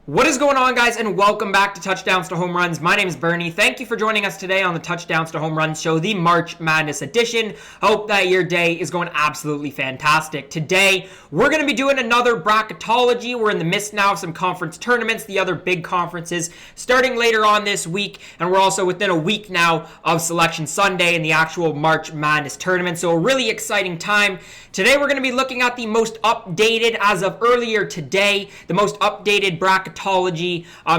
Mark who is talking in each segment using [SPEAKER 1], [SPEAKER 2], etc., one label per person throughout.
[SPEAKER 1] What is going on, guys, and welcome back to Touchdowns to Home Runs. My name is Bernie. Thank you for joining us today on the Touchdowns to Home Runs show, the March Madness edition. Hope that your day is going absolutely fantastic. Today, we're going to be doing another Bracketology. We're in the midst now of some conference tournaments, the other big conferences, starting later on this week, and we're also within a week now of Selection Sunday and the actual March Madness tournament, so a really exciting time. Today, we're going to be looking at the most updated, as of earlier today, the most updated Bracketology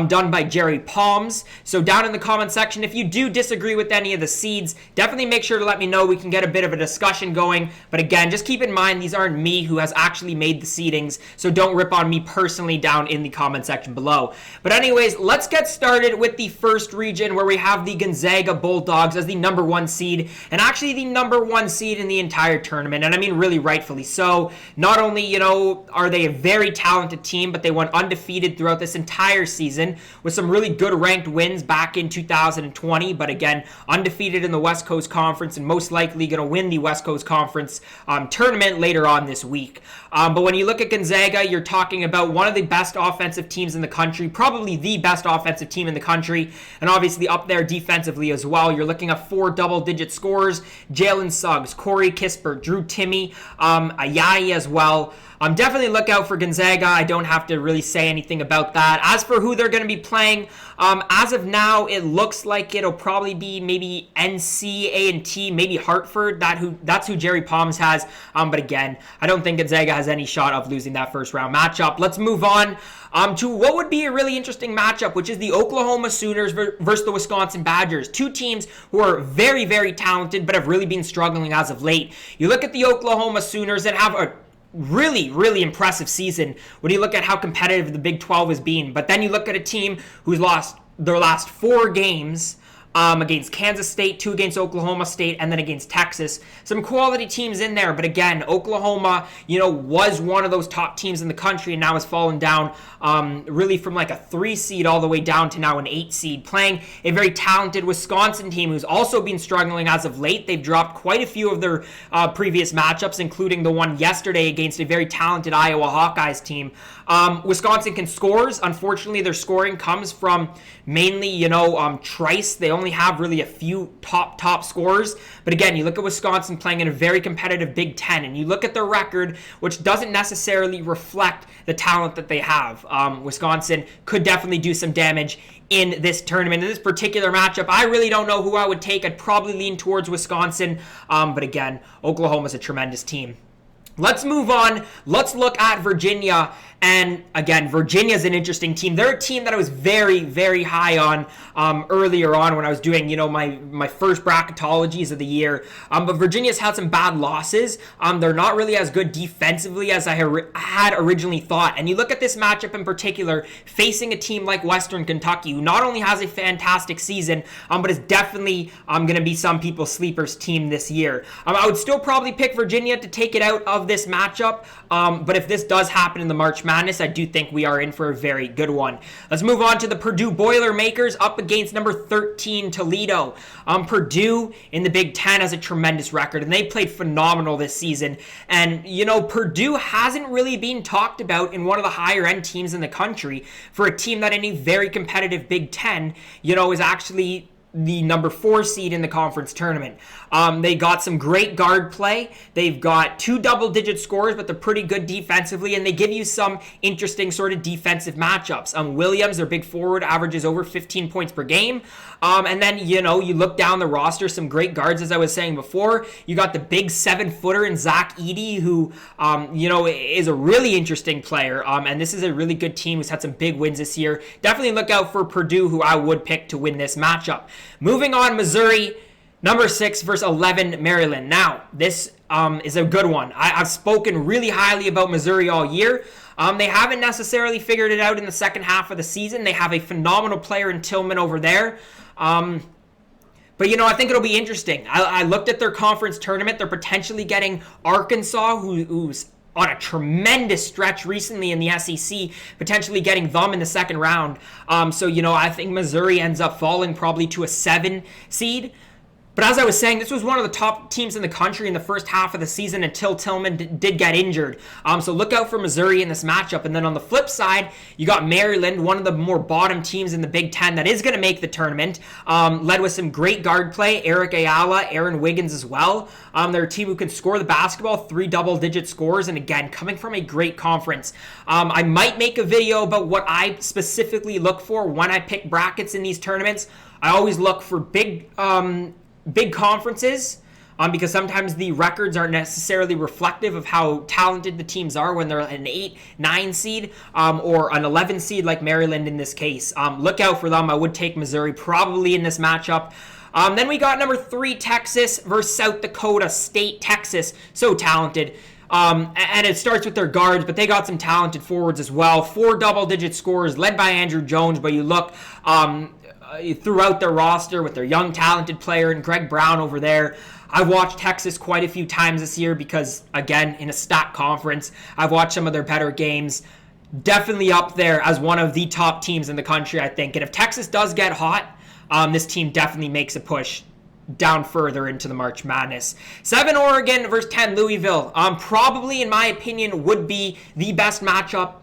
[SPEAKER 1] done by Jerry Palms. So down in the comment section, if you do disagree with any of the seeds, definitely make sure to let me know. We can get a bit of a discussion going. But again, just keep in mind, these aren't me who has actually made the seedings, so don't rip on me personally down in the comment section below. But anyways, let's get started with the first region, where we have the Gonzaga Bulldogs as the number one seed, and actually the number one seed in the entire tournament. And I mean, really rightfully so. Not only, are they a very talented team, but they went undefeated throughout this entire season with some really good ranked wins back in 2020, but again, undefeated in the West Coast Conference and most likely going to win the West Coast Conference tournament later on this week. But when you look at Gonzaga, you're talking about one of the best offensive teams in the country, probably the best offensive team in the country, and obviously up there defensively as well. You're looking at 4 double-digit scorers: Jalen Suggs, Corey Kispert, Drew Timme, Ayayi as well. Definitely look out for Gonzaga. I don't have to really say anything about that. As for who they're going to be playing, as of now, it looks like it'll probably be maybe NCAA, maybe Hartford. That's who Jerry Palms has. But again, I don't think Gonzaga has any shot of losing that first round matchup. Let's move on to what would be a really interesting matchup, which is the Oklahoma Sooners versus the Wisconsin Badgers. Two teams who are very, very talented, but have really been struggling as of late. You look at the Oklahoma Sooners and have a really, really impressive season when you look at how competitive the Big 12 has been. But then you look at a team who's lost their last 4 games against Kansas State, 2 against Oklahoma State, and then against Texas. Some quality teams in there, but again, Oklahoma, was one of those top teams in the country and now has fallen down really from like a 3 seed all the way down to now an 8 seed, playing a very talented Wisconsin team who's also been struggling as of late. They've dropped quite a few of their previous matchups, including the one yesterday against a very talented Iowa Hawkeyes team. Wisconsin can scores. Unfortunately, their scoring comes from mainly, Trice. They only have really a few top scorers. But again, you look at Wisconsin playing in a very competitive Big Ten, and you look at their record, which doesn't necessarily reflect the talent that they have. Wisconsin could definitely do some damage in this tournament. In this particular matchup, I really don't know who I would take. I'd probably lean towards Wisconsin. But again, Oklahoma's a tremendous team. Let's move on. Let's look at Virginia. And again, Virginia's an interesting team. They're a team that I was very, very high on earlier on when I was doing, my first bracketologies of the year. But Virginia's had some bad losses. They're not really as good defensively as I had originally thought. And you look at this matchup in particular, facing a team like Western Kentucky, who not only has a fantastic season, but is definitely going to be some people's sleepers team this year. I would still probably pick Virginia to take it out of this matchup. But if this does happen in the March Madness, I do think we are in for a very good one. Let's move on to the Purdue Boilermakers up against number 13 Toledo. Purdue in the Big Ten has a tremendous record, and they played phenomenal this season. And, Purdue hasn't really been talked about in one of the higher end teams in the country for a team that in a very competitive Big Ten, is actually the number 4 seed in the conference tournament. They got some great guard play. They've got 2 double-digit scores, but they're pretty good defensively, and they give you some interesting sort of defensive matchups. Williams, their big forward, averages over 15 points per game. And then, you look down the roster, some great guards, as I was saying before. You got the big 7-footer in Zach Edey, who, is a really interesting player. And this is a really good team who's had some big wins this year. Definitely look out for Purdue, who I would pick to win this matchup. Moving on, Missouri, number 6 versus 11, Maryland. Now, this is a good one. I've spoken really highly about Missouri all year. They haven't necessarily figured it out in the second half of the season. They have a phenomenal player in Tillman over there. But, I think it'll be interesting. I looked at their conference tournament. They're potentially getting Arkansas, who's on a tremendous stretch recently in the SEC, potentially getting them in the second round. So, I think Missouri ends up falling probably to a 7 seed. But as I was saying, this was one of the top teams in the country in the first half of the season until Tillman did get injured. So look out for Missouri in this matchup. And then on the flip side, you got Maryland, one of the more bottom teams in the Big Ten that is going to make the tournament, led with some great guard play, Eric Ayala, Aaron Wiggins as well. They're a team who can score the basketball, 3 double-digit scores, and again, coming from a great conference. I might make a video about what I specifically look for when I pick brackets in these tournaments. I always look for big conferences because sometimes the records aren't necessarily reflective of how talented the teams are when they're an 8, 9 seed or an 11 seed like Maryland in this case. Look out for them. I would take Missouri probably in this matchup. Then we got number 3, Texas versus South Dakota State. Texas, so talented. And it starts with their guards, but they got some talented forwards as well. 4 double-digit scores led by Andrew Jones, but you look throughout their roster with their young, talented player and Greg Brown over there. I've watched Texas quite a few times this year because, again, in a stacked conference, I've watched some of their better games. Definitely up there as one of the top teams in the country, I think. And if Texas does get hot, this team definitely makes a push down further into the March Madness. 7 Oregon versus 10 Louisville. Probably, in my opinion, would be the best matchup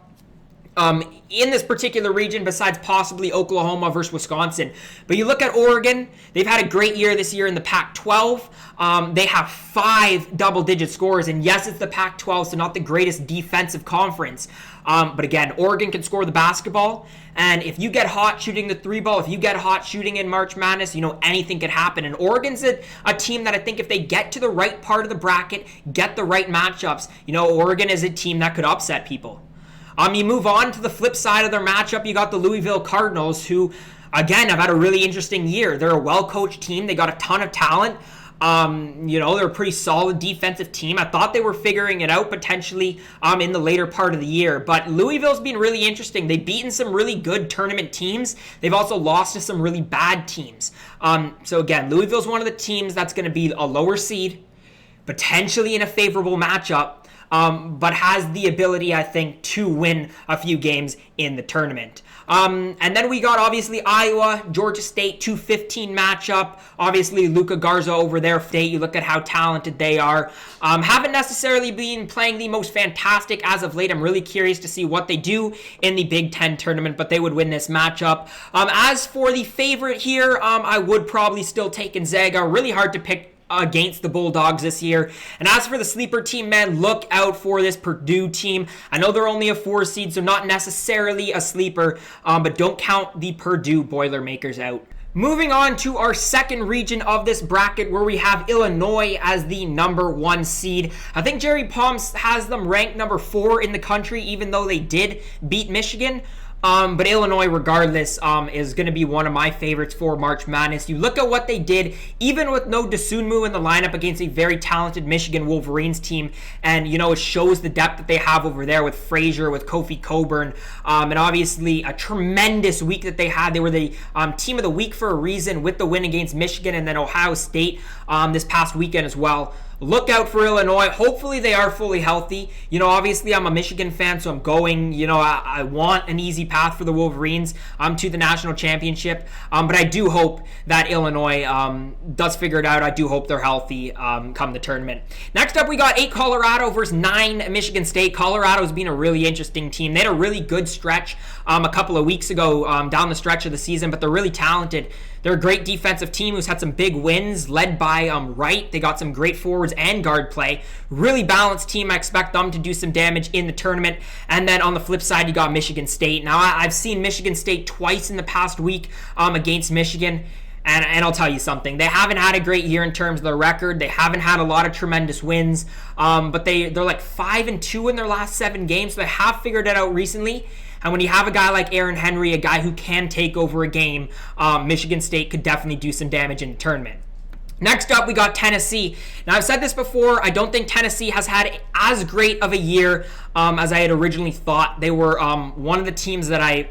[SPEAKER 1] in this particular region besides possibly Oklahoma versus Wisconsin. But you look at Oregon, they've had a great year this year in the Pac-12. They have 5 double-digit scores, and yes, it's the Pac-12, so not the greatest defensive conference. But again, Oregon can score the basketball, and if you get hot shooting the 3-ball, if you get hot shooting in March Madness, anything could happen. And Oregon's a team that I think if they get to the right part of the bracket, get the right matchups, Oregon is a team that could upset people. You move on to the flip side of their matchup, you got the Louisville Cardinals, who, again, have had a really interesting year. They're a well-coached team. They got a ton of talent. They're a pretty solid defensive team. I thought they were figuring it out potentially in the later part of the year. But Louisville's been really interesting. They've beaten some really good tournament teams. They've also lost to some really bad teams. So again, Louisville's one of the teams that's going to be a lower seed, potentially in a favorable matchup. But has the ability, I think, to win a few games in the tournament. And then we got, obviously, Iowa, Georgia State, 2-15 matchup. Obviously, Luka Garza over there, State. You look at how talented they are. Haven't necessarily been playing the most fantastic as of late. I'm really curious to see what they do in the Big Ten tournament, but they would win this matchup. As for the favorite here, I would probably still take Gonzaga. Really hard to pick against the Bulldogs this year. And as for the sleeper team, man, look out for this Purdue team. I know they're only a 4 seed, so not necessarily a sleeper, but don't count the Purdue Boilermakers out. Moving on to our second region of this bracket, where we have Illinois as the number 1 seed. I think Jerry Palms has them ranked number 4 in the country, even though they did beat Michigan. But Illinois, regardless, is going to be one of my favorites for March Madness. You look at what they did, even with no Dosunmu in the lineup against a very talented Michigan Wolverines team, and, it shows the depth that they have over there with Frazier, with Kofi Coburn, and obviously a tremendous week that they had. They were the team of the week for a reason with the win against Michigan and then Ohio State this past weekend as well. Look out for Illinois. Hopefully they are fully healthy. Obviously I'm a Michigan fan, so I'm going, I want an easy path for the Wolverines to the national championship. But I do hope that Illinois does figure it out. I do hope they're healthy come the tournament. Next up, we got 8 Colorado versus 9 Michigan State. Colorado's been a really interesting team. They had a really good stretch a couple of weeks ago down the stretch of the season, but they're really talented. They're a great defensive team who's had some big wins led by Wright. They got some great forwards and guard play. Really balanced team. I expect them to do some damage in the tournament. And then on the flip side, you got Michigan State. Now, I've seen Michigan State twice in the past week against Michigan. And I'll tell you something. They haven't had a great year in terms of their record. They haven't had a lot of tremendous wins. But they're like 5-2 in their last 7 games. So they have figured it out recently. And when you have a guy like Aaron Henry, a guy who can take over a game, Michigan State could definitely do some damage in the tournament. Next up, we got Tennessee. Now, I've said this before. I don't think Tennessee has had as great of a year as I had originally thought. They were one of the teams that I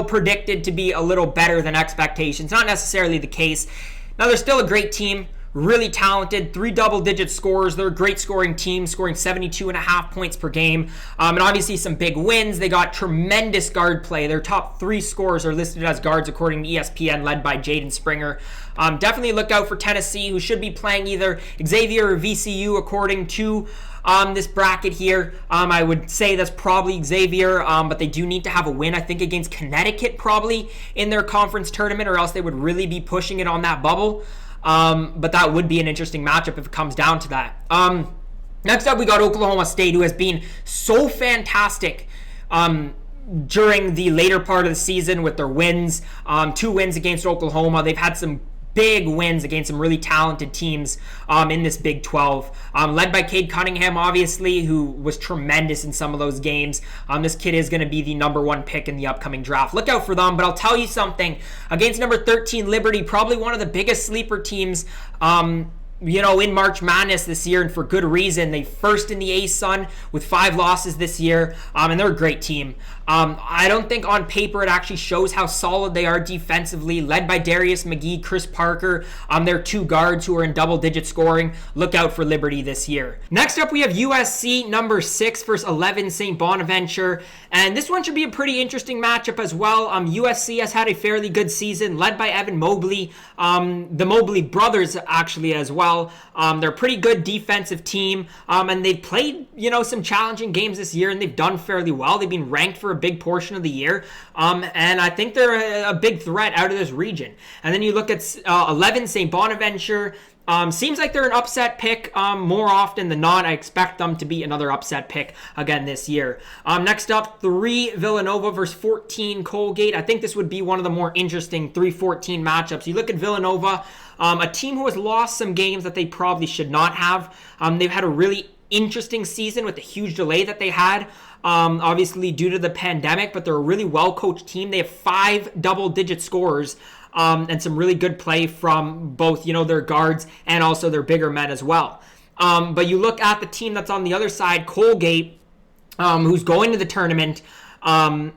[SPEAKER 1] predicted to be a little better than expectations. Not necessarily the case. Now, they're still a great team. really talented, 3 double-digit scores. They're a great scoring team, scoring 72.5 points per game. And obviously some big wins. They got tremendous guard play. Their top 3 scorers are listed as guards according to ESPN, led by Jaden Springer. Definitely look out for Tennessee, who should be playing either Xavier or VCU according to this bracket here. I would say that's probably Xavier, but they do need to have a win, I think, against Connecticut probably in their conference tournament, or else they would really be pushing it on that bubble. But that would be an interesting matchup if it comes down to that. Next up, we got Oklahoma State, who has been so fantastic during the later part of the season with their wins. 2 wins against Oklahoma. They've had some big wins against some really talented teams in this Big 12, led by Cade Cunningham, obviously, who was tremendous in some of those games. This kid is going to be the number 1 pick in the upcoming draft. Look out for them, but I'll tell you something. Against number 13 Liberty, probably one of the biggest sleeper teams in March Madness this year, and for good reason. They first in the A-Sun with 5 losses this year, and they're a great team. I don't think on paper it actually shows how solid they are defensively, led by Darius McGee, Chris Parker. They're 2 guards who are in double-digit scoring. Look out for Liberty this year. Next up, we have USC number 6 versus 11 St. Bonaventure, and this one should be a pretty interesting matchup as well. USC has had a fairly good season, led by Evan Mobley, the Mobley brothers actually as well. They're a pretty good defensive team, and they've played, some challenging games this year, and they've done fairly well. They've been ranked for a big portion of the year, and I think they're a big threat out of this region. And then you look at 11 St. Bonaventure. Seems like they're an upset pick more often than not. I expect them to be another upset pick again this year. Next up, 3 Villanova versus 14 Colgate. I think this would be one of the more interesting 3-14 matchups. You look at Villanova, a team who has lost some games that they probably should not have. They've had a really interesting season with the huge delay that they had, obviously due to the pandemic, but they're a really well-coached team. They have 5 double-digit scorers, and some really good play from both, their guards and also their bigger men as well. But you look at the team that's on the other side, Colgate, who's going to the tournament, and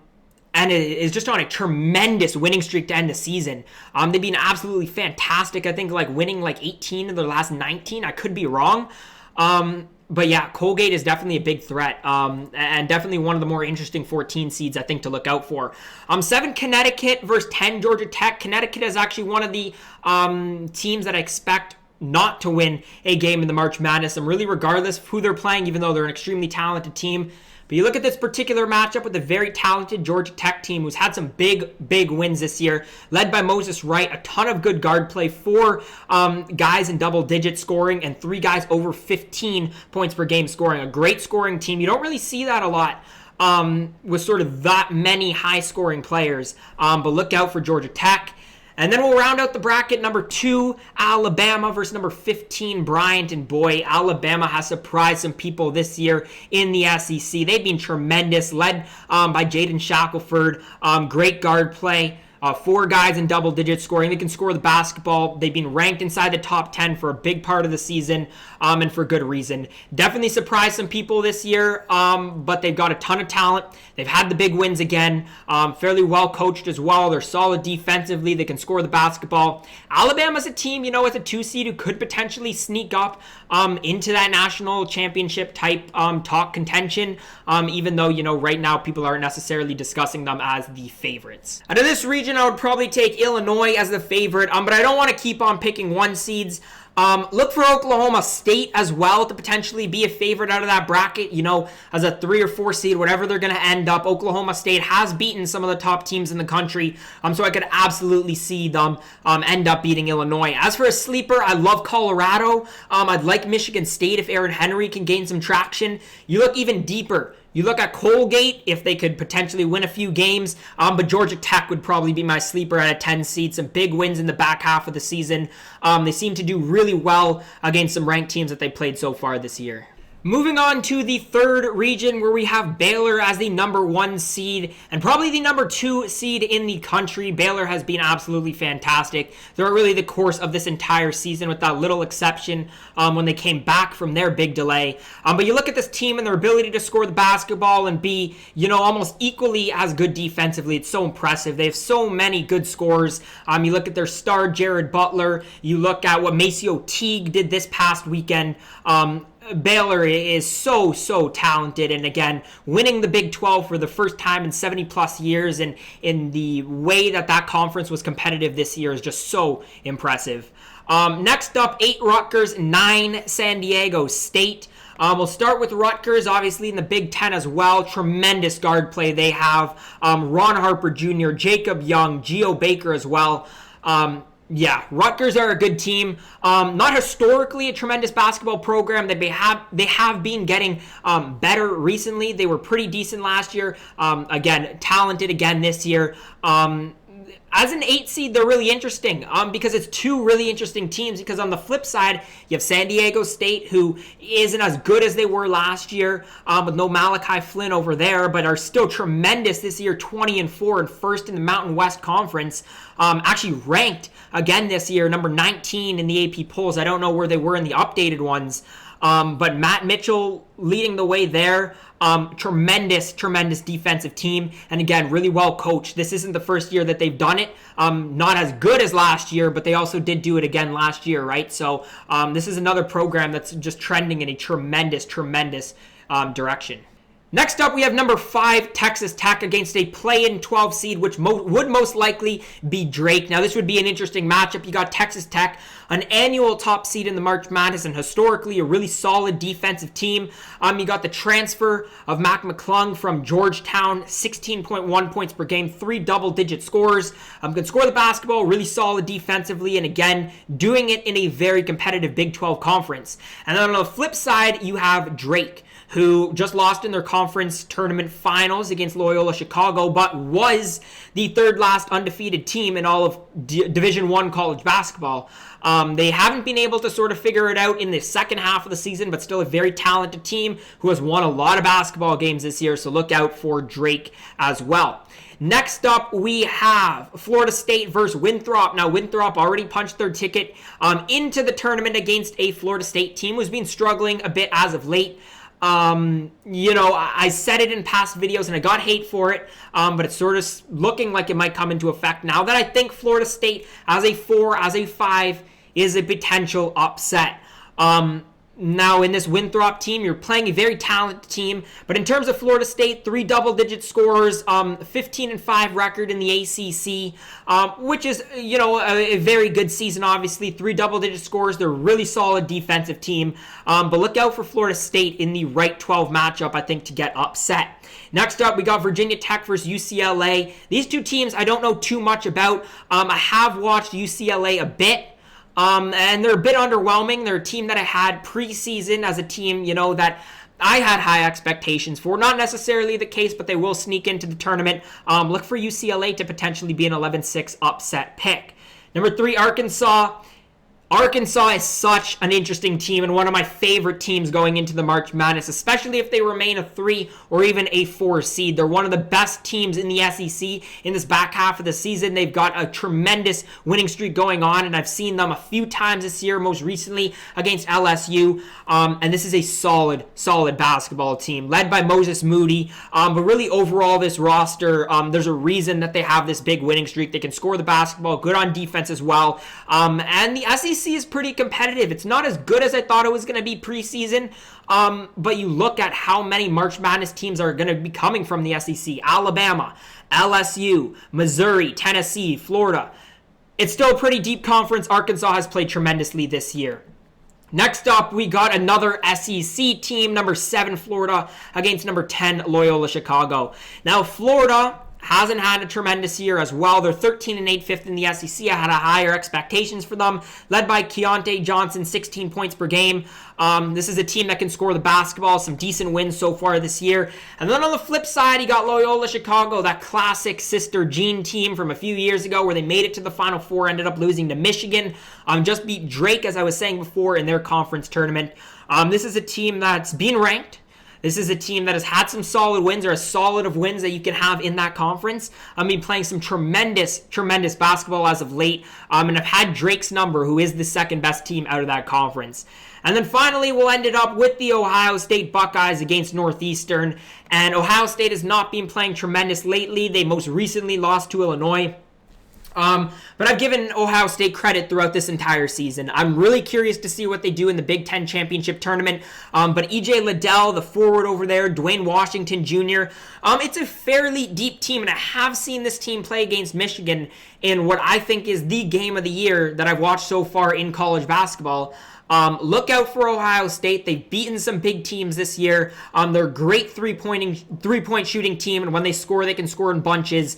[SPEAKER 1] it is just on a tremendous winning streak to end the season. They've been absolutely fantastic. I think winning 18 of their last 19. I could be wrong. But yeah, Colgate is definitely a big threat, and definitely one of the more interesting 14 seeds, I think, to look out for. 7 Connecticut versus 10 Georgia Tech. Connecticut is actually one of the teams that I expect not to win a game in the March Madness, and really regardless of who they're playing, even though they're an extremely talented team. But you look at this particular matchup with a very talented Georgia Tech team who's had some big wins this year, led by Moses Wright, a ton of good guard play, 4 guys in double-digit scoring, and 3 guys over 15 points per game scoring. A great scoring team. You don't really see that a lot with sort of that many high-scoring players, but look out for Georgia Tech. And then we'll round out the bracket. Number 2, Alabama versus number 15, Bryant. And boy, Alabama has surprised some people this year in the SEC. They've been tremendous, led by Jaden Shackelford. Great guard play. 4 guys in double-digit scoring. They can score the basketball. They've been ranked inside the top 10 for a big part of the season, and for good reason. Definitely surprised some people this year, but they've got a ton of talent. They've had the big wins again. Fairly well coached as well. They're solid defensively. They can score the basketball. Alabama's a team, with a 2 seed who could potentially sneak up into that national championship type talk contention, even though, right now people aren't necessarily discussing them as the favorites. Out of this region, I would probably take Illinois as the favorite, but I don't want to keep on picking 1 seeds. Look for Oklahoma State as well to potentially be a favorite out of that bracket, as a 3 or 4 seed, whatever they're going to end up. Oklahoma State has beaten some of the top teams in the country, so I could absolutely see them end up beating Illinois. As for a sleeper, I love Colorado. I'd like Michigan State if Aaron Henry can gain some traction. You look even deeper. You look at Colgate, if they could potentially win a few games, but Georgia Tech would probably be my sleeper at a 10 seed. Some big wins in the back half of the season. They seem to do really well against some ranked teams that they played so far this year. Moving on to the third region, where we have Baylor as the number 1 seed and probably the number 2 seed in the country. Baylor has been absolutely fantastic. They're really the course of this entire season, with that little exception when they came back from their big delay. But you look at this team and their ability to score the basketball and be, almost equally as good defensively. It's so impressive. They have so many good scores. You look at their star, Jared Butler. You look at what Maceo Teague did this past weekend. Baylor is so talented, and again, winning the Big 12 for the first time in 70 plus years, and in the way that conference was competitive this year is just so impressive. Next up, 8 Rutgers, 9 San Diego State. We'll start with Rutgers, obviously in the Big 10 as well. Tremendous guard play they have. Ron Harper Jr., Jacob Young, Geo Baker as well. Yeah, Rutgers are a good team. Not historically a tremendous basketball program. They have been getting better recently. They were pretty decent last year. Again, talented again this year. As an 8 seed, they're really interesting because it's 2 really interesting teams. Because on the flip side, you have San Diego State, who isn't as good as they were last year, with no Malachi Flynn over there, but are still tremendous this year, 20-4 and first in the Mountain West Conference. Actually ranked again this year, number 19 in the AP polls. I don't know where they were in the updated ones. But Matt Mitchell leading the way there. Tremendous defensive team. And again, really well coached. This isn't the first year that they've done it. Not as good as last year, but they also did do it again last year, right? So this is another program that's just trending in a tremendous direction. Next up, we have number 5, Texas Tech, against a play-in 12 seed, which would most likely be Drake. Now, this would be an interesting matchup. You got Texas Tech, an annual top seed in the March Madness, and historically a really solid defensive team. You got the transfer of Mac McClung from Georgetown, 16.1 points per game, 3 double-digit scores. Can score the basketball, really solid defensively, and again, doing it in a very competitive Big 12 conference. And then on the flip side, you have Drake, who just lost in their conference tournament finals against Loyola Chicago, but was the third last undefeated team in all of Division I college basketball. They haven't been able to sort of figure it out in the second half of the season, but still a very talented team who has won a lot of basketball games this year, so look out for Drake as well. Next up, we have Florida State versus Winthrop. Now, Winthrop already punched their ticket into the tournament against a Florida State team who's been struggling a bit as of late. I said it in past videos and I got hate for it, but it's sort of looking like it might come into effect now that I think Florida State as a 4, as a 5 is a potential upset. Now, in this Winthrop team, you're playing a very talented team. But in terms of Florida State, 3 double-digit scores, 15-5 record in the ACC, which is, a very good season, obviously. 3 double-digit scores. They're a really solid defensive team. But look out for Florida State in the right 12 matchup, I think, to get upset. Next up, we got Virginia Tech versus UCLA. These 2 teams I don't know too much about. I have watched UCLA a bit. And they're a bit underwhelming. They're a team that I had preseason as a team, that I had high expectations for. Not necessarily the case, but they will sneak into the tournament. Look for UCLA to potentially be an 11-6 upset pick. Number 3, Arkansas. Arkansas is such an interesting team and one of my favorite teams going into the March Madness, especially if they remain a 3 or even a 4 seed. They're one of the best teams in the SEC in this back half of the season. They've got a tremendous winning streak going on, and I've seen them a few times this year, most recently against LSU. And this is a solid basketball team led by Moses Moody. But really overall, this roster, there's a reason that they have this big winning streak. They can score the basketball, good on defense as well. And the SEC is pretty competitive. It's not as good as I thought it was going to be preseason, but you look at how many March Madness teams are going to be coming from the SEC. Alabama, LSU, Missouri, Tennessee, Florida. It's still a pretty deep conference. Arkansas has played tremendously this year. Next up, we got another SEC team, number 7 Florida against number 10 Loyola Chicago. Now, Florida hasn't had a tremendous year as well. They're 13-8, fifth in the SEC. I had higher expectations for them, led by Keontae Johnson, 16 points per game. This is a team that can score the basketball, some decent wins so far this year. And then on the flip side, you got Loyola Chicago, that classic Sister Jean team from a few years ago where they made it to the Final Four, ended up losing to Michigan. Just beat Drake, as I was saying before, in their conference tournament. This is a team that's been ranked. This is a team that has had some solid wins, or as solid of wins that you can have in that conference. Playing some tremendous basketball as of late, and have had Drake's number, who is the second best team out of that conference. And then finally, we'll end it up with the Ohio State Buckeyes against Northeastern. And Ohio State has not been playing tremendous lately. They most recently lost to Illinois. But I've given Ohio State credit throughout this entire season. I'm really curious to see what they do in the Big Ten Championship Tournament. But E.J. Liddell, the forward over there, Dwayne Washington Jr., it's a fairly deep team, and I have seen this team play against Michigan in what I think is the game of the year that I've watched so far in college basketball. Look out for Ohio State. They've beaten some big teams this year. They're a great three-point shooting team, and when they score, they can score in bunches.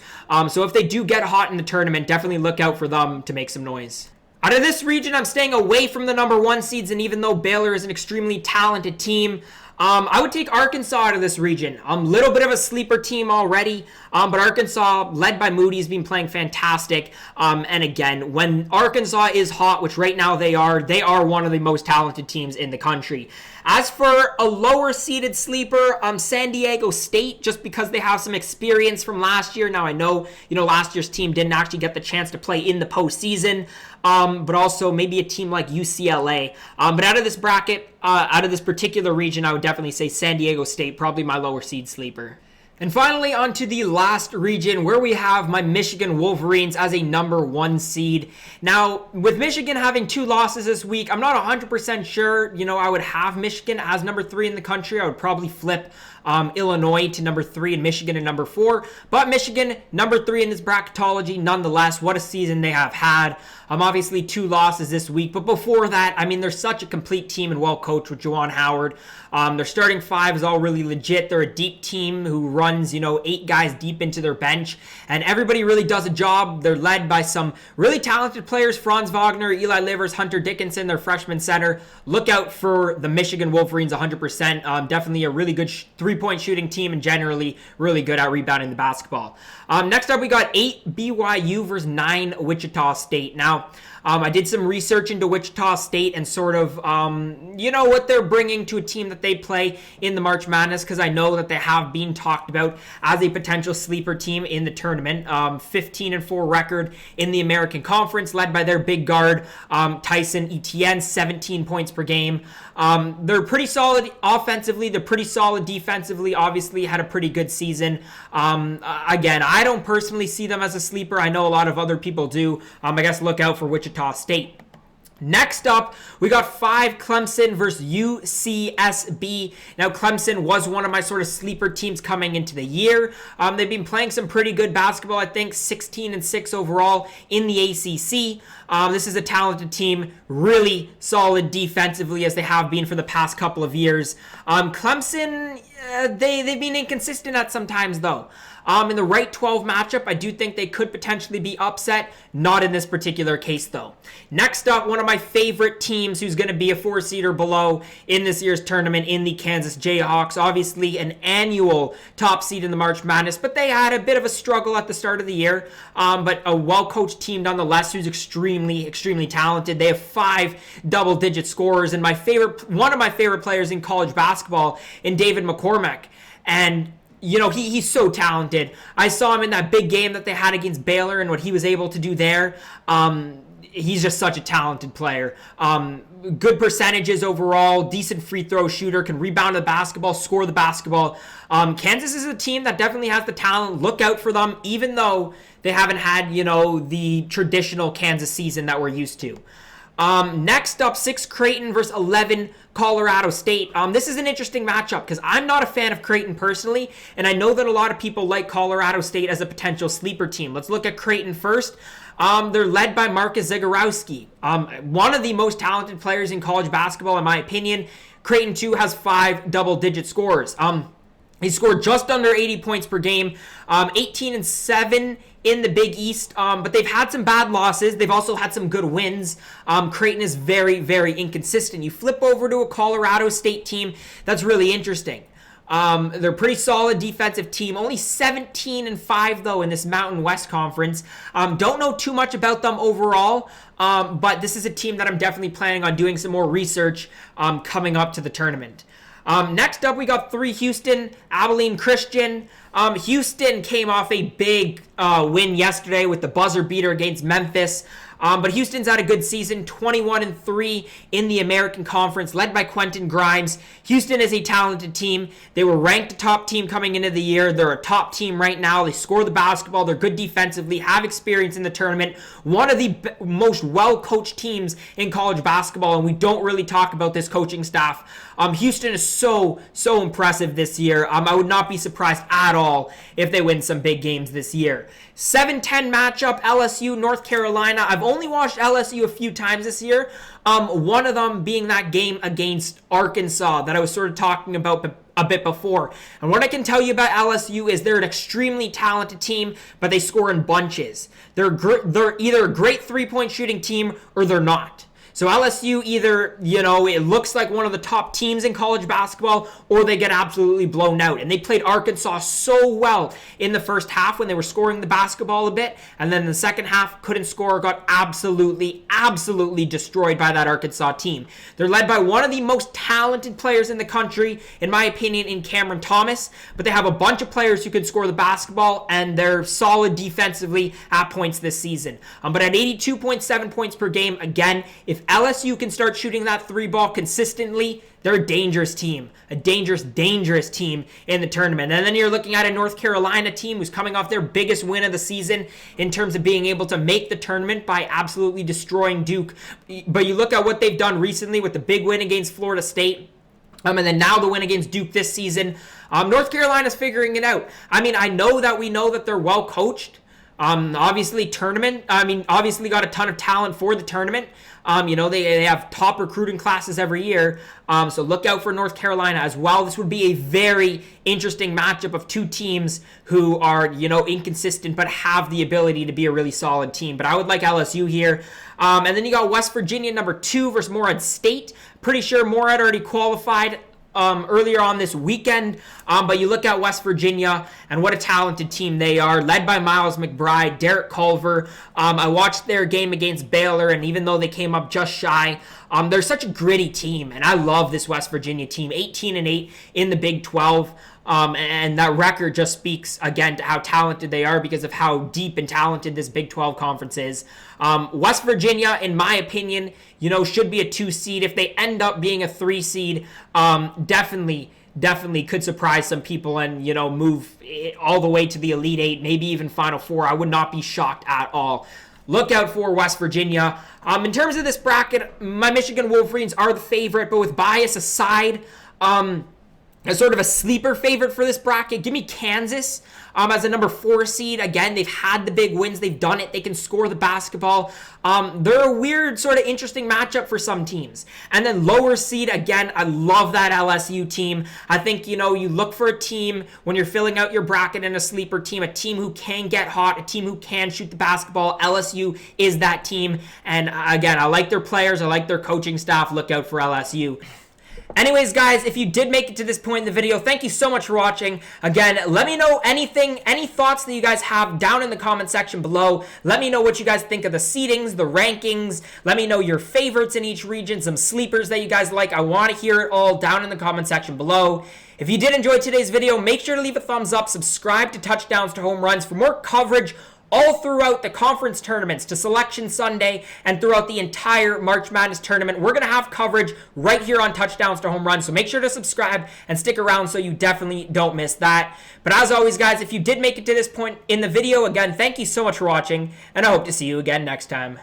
[SPEAKER 1] So if they do get hot in the tournament, definitely look out for them to make some noise. Out of this region, I'm staying away from the number 1 seeds, and even though Baylor is an extremely talented team, I would take Arkansas out of this region. Little bit of a sleeper team already, but Arkansas, led by Moody, has been playing fantastic. And again, when Arkansas is hot, which right now they are one of the most talented teams in the country. As for a lower seeded sleeper, San Diego State, just because they have some experience from last year. Now I know, last year's team didn't actually get the chance to play in the postseason, but also maybe a team like UCLA. But out of this bracket, out of this particular region, I would definitely say San Diego State, probably my lower seed sleeper. And finally, on to the last region where we have my Michigan Wolverines as a number 1 seed. Now, with Michigan having 2 losses this week, I'm not 100% sure, I would have Michigan as number 3 in the country. I would probably flip Illinois to number 3 and Michigan to number 4. But Michigan, number 3 in this bracketology, nonetheless. What a season they have had. Obviously 2 losses this week. But before that, they're such a complete team and well coached with Juwan Howard. Their starting 5 is all really legit. They're a deep team who runs, 8 guys deep into their bench. And everybody really does a job. They're led by some really talented players. Franz Wagner, Eli Livers, Hunter Dickinson, their freshman center. Look out for the Michigan Wolverines 100%. Definitely a really good three-point shooting team and generally really good at rebounding the basketball. Next up, we got 8 BYU versus 9 Wichita State. Now, I did some research into Wichita State and sort of, what they're bringing to a team that they play in the March Madness, because I know that they have been talked about as a potential sleeper team in the tournament. 15-4 record in the American Conference, led by their big guard, Tyson Etienne, 17 points per game. They're pretty solid offensively. They're pretty solid defensively. Obviously had a pretty good season. Again, I don't personally see them as a sleeper. I know a lot of other people do. I guess look out for Wichita State. Next up, we got 5 Clemson versus UCSB. Now, Clemson was one of my sort of sleeper teams coming into the year. They've been playing some pretty good basketball, I think 16-6 overall in the ACC. This is a talented team, really solid defensively as they have been for the past couple of years. Clemson, they've been inconsistent at some times though. In the right 12 matchup, I do think they could potentially be upset. Not in this particular case, though. Next up, one of my favorite teams who's going to be a 4-seed or below in this year's tournament in the Kansas Jayhawks. Obviously, an annual top seed in the March Madness, but they had a bit of a struggle at the start of the year. But a well-coached team nonetheless who's extremely, extremely talented. They have 5 double-digit scorers, and one of my favorite players in college basketball in David McCormack. And he's so talented. I saw him in that big game that they had against Baylor and what he was able to do there. He's just such a talented player. Good percentages overall, decent free throw shooter, can rebound the basketball, score the basketball. Kansas is a team that definitely has the talent. Look out for them, even though they haven't had, the traditional Kansas season that we're used to. Next up, 6 Creighton versus 11 Colorado State. This is an interesting matchup because I'm not a fan of Creighton personally, and I know that a lot of people like Colorado State as a potential sleeper team. Let's look at Creighton first. They're led by Marcus Zagorowski, one of the most talented players in college basketball, in my opinion. Creighton, too, has 5 double-digit scorers. They scored just under 80 points per game, 18-7 in the Big East, but they've had some bad losses. They've also had some good wins. Creighton is very, very inconsistent. You flip over to a Colorado State team, that's really interesting. They're a pretty solid defensive team. Only 17-5 though in this Mountain West Conference. Don't know too much about them overall, but this is a team that I'm definitely planning on doing some more research coming up to the tournament. Next up, we got 3 Houston, Abilene Christian. Houston came off a big win yesterday with the buzzer beater against Memphis. But Houston's had a good season, 21-3 in the American Conference, led by Quentin Grimes. Houston is a talented team. They were ranked a top team coming into the year. They're a top team right now. They score the basketball. They're good defensively, have experience in the tournament. One of the most well-coached teams in college basketball, and we don't really talk about this coaching staff. Houston is so impressive this year. I would not be surprised at all if they win some big games this year. 7-10 matchup, LSU, North Carolina. I've only watched LSU a few times this year. One of them being that game against Arkansas that I was sort of talking about a bit before. And what I can tell you about LSU is they're an extremely talented team, but they score in bunches. They're either a great three-point shooting team or they're not. So LSU either, it looks like one of the top teams in college basketball, or they get absolutely blown out. And they played Arkansas so well in the first half when they were scoring the basketball a bit. And then the second half couldn't score, got absolutely destroyed by that Arkansas team. They're led by one of the most talented players in the country, in my opinion, in Cameron Thomas. But they have a bunch of players who can score the basketball, and they're solid defensively at points this season. But at 82.7 points per game, again, if LSU can start shooting that 3-ball consistently, they're a dangerous team. A dangerous team in the tournament. And then you're looking at a North Carolina team who's coming off their biggest win of the season in terms of being able to make the tournament by absolutely destroying Duke. But you look at what they've done recently with the big win against Florida State. And then now the win against Duke this season. North Carolina's figuring it out. I know that they're well coached. Obviously got a ton of talent for the tournament. They have top recruiting classes every year. So look out for North Carolina as well. This would be a very interesting matchup of two teams who are, inconsistent but have the ability to be a really solid team. But I would like LSU here. And then you got West Virginia, number 2 versus Morehead State. Pretty sure Morehead already qualified earlier on this weekend, but you look at West Virginia and what a talented team they are, led by Miles McBride, Derek Culver. I watched their game against Baylor, and even though they came up just shy, they're such a gritty team, and I love this West Virginia team, 18-8 in the Big 12. And that record just speaks, again, to how talented they are because of how deep and talented this Big 12 conference is. West Virginia, in my opinion, should be a 2 seed. If they end up being a 3 seed, definitely could surprise some people and, move all the way to the Elite 8, maybe even Final 4. I would not be shocked at all. Look out for West Virginia. In terms of this bracket, my Michigan Wolverines are the favorite, but with bias aside, as sort of a sleeper favorite for this bracket, give me Kansas as a number 4 seed. Again, they've had the big wins. They've done it. They can score the basketball. They're a weird, sort of interesting matchup for some teams. And then lower seed, again, I love that LSU team. I think, you look for a team when you're filling out your bracket in a sleeper team, a team who can get hot, a team who can shoot the basketball. LSU is that team. And again, I like their players. I like their coaching staff. Look out for LSU. Anyways, guys, if you did make it to this point in the video, thank you so much for watching. Again, let me know any thoughts that you guys have down in the comment section below. Let me know what you guys think of the seedings, the rankings. Let me know your favorites in each region, some sleepers that you guys like. I want to hear it all down in the comment section below. If you did enjoy today's video, make sure to leave a thumbs up, subscribe to Touchdowns to Home Runs for more coverage all throughout the conference tournaments to Selection Sunday and throughout the entire March Madness tournament. We're going to have coverage right here on Touchdowns to Home Runs, so make sure to subscribe and stick around so you definitely don't miss that. But as always, guys, if you did make it to this point in the video, again, thank you so much for watching, and I hope to see you again next time.